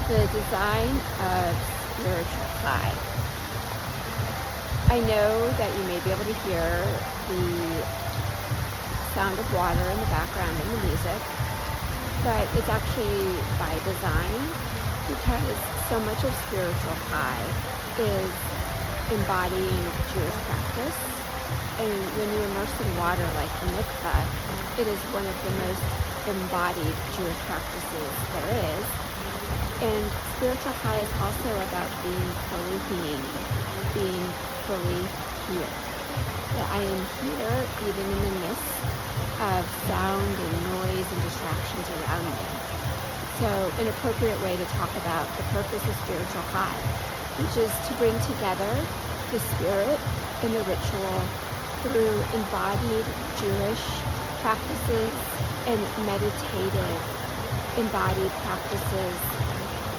The design of spiritual high. I know that you may be able to hear the sound of water in the background and the music, but it's actually by design because so much of spiritual high is embodying Jewish practice. And when you immerse in water like the mikveh, it is one of the most embodied Jewish practices there is. And spiritual high is also about being fully humane, being fully here. That I am here even in the midst of sound and noise and distractions around me. So an appropriate way to talk about the purpose of spiritual high, which is to bring together the spirit and the ritual through embodied Jewish practices and meditative embodied practices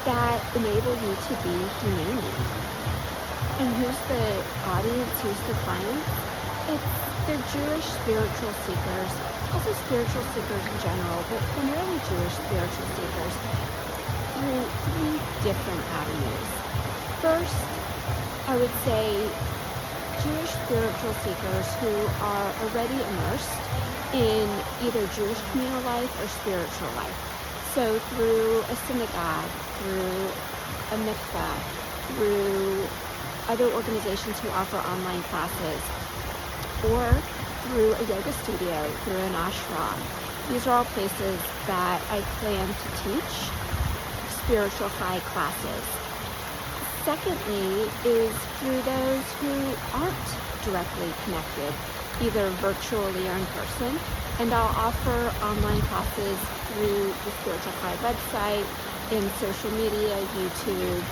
that enable you to be humane. And who's the audience? Who's the client? They're Jewish spiritual seekers, also spiritual seekers in general, but primarily Jewish spiritual seekers through three different avenues. First, I would say Jewish spiritual seekers who are already immersed in either Jewish communal life or spiritual life. So through a synagogue, through a mikveh, through other organizations who offer online classes, or through a yoga studio, through an ashram. These are all places that I plan to teach spiritual high classes. Secondly is through those who aren't directly connected, either virtually or in person, and I'll offer online classes through the Spiritual High website, in social media, YouTube.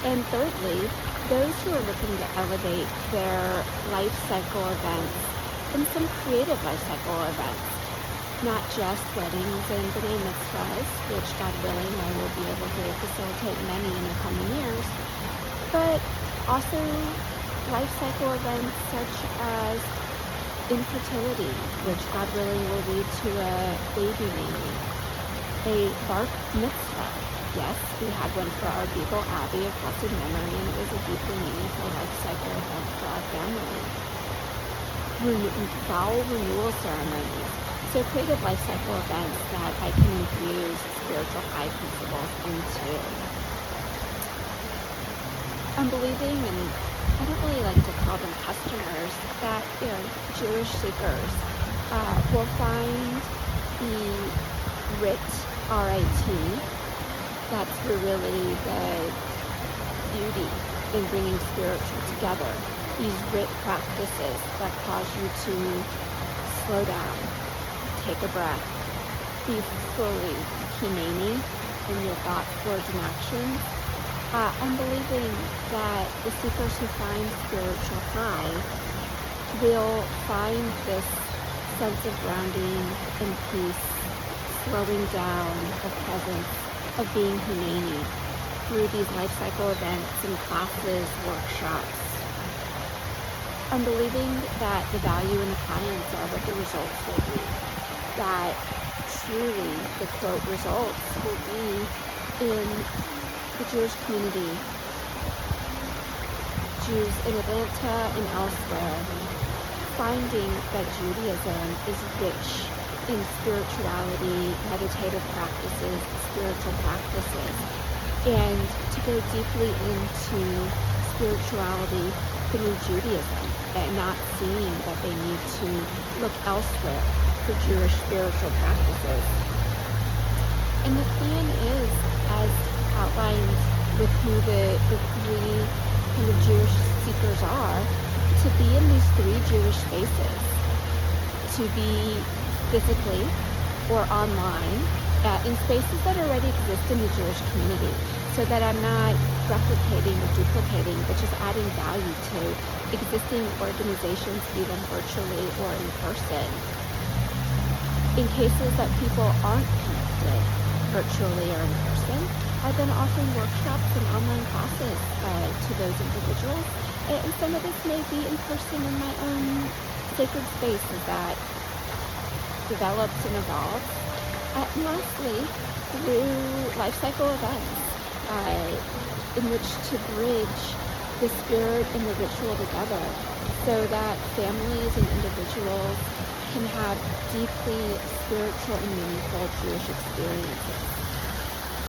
And thirdly, those who are looking to elevate their life cycle events and some creative life cycle events, not just weddings and b'nai mitzvahs, which God willing I will be able to facilitate many in the coming years, but also life cycle events such as infertility, which God willing will lead to a baby naming, a bar mitzvah. Yes, we had one for our beagle Abby of blessed memory, and it was a deeply meaningful life cycle event for our family. Vow renewal ceremonies, so creative life cycle events that I can infuse spiritual high principles into. I'm believing, and I don't really like to call them customers, that Jewish seekers will find the RIT, R-I-T, that's really the beauty in bringing spiritual together. These RIT practices that cause you to slow down, take a breath, be fully humane in your thoughts, words, and actions. I'm believing that the seekers who find spiritual high will find this sense of grounding and peace, slowing down, of presence, of being humane through these life cycle events and classes, workshops. I'm believing that the value and the clients are what the results will be. That truly the quote results will be in the Jewish community, Jews in Atlanta and elsewhere, finding that Judaism is rich in spirituality, meditative practices, spiritual practices, and to go deeply into spirituality through Judaism and not seeing that they need to look elsewhere for Jewish spiritual practices. And the plan is, as outlined with who the three kind of Jewish seekers are, to be in these three Jewish spaces, to be physically or online in spaces that already exist in the Jewish community, so that I'm not replicating or duplicating, but just adding value to existing organizations, either virtually or in person. In cases that people aren't connected virtually or in person, I've been offering workshops and online classes to those individuals, and some of this may be in person in my own sacred space as that develops and evolves. And lastly, through life cycle events, in which to bridge the spirit and the ritual together so that families and individuals can have deeply spiritual and meaningful Jewish experiences.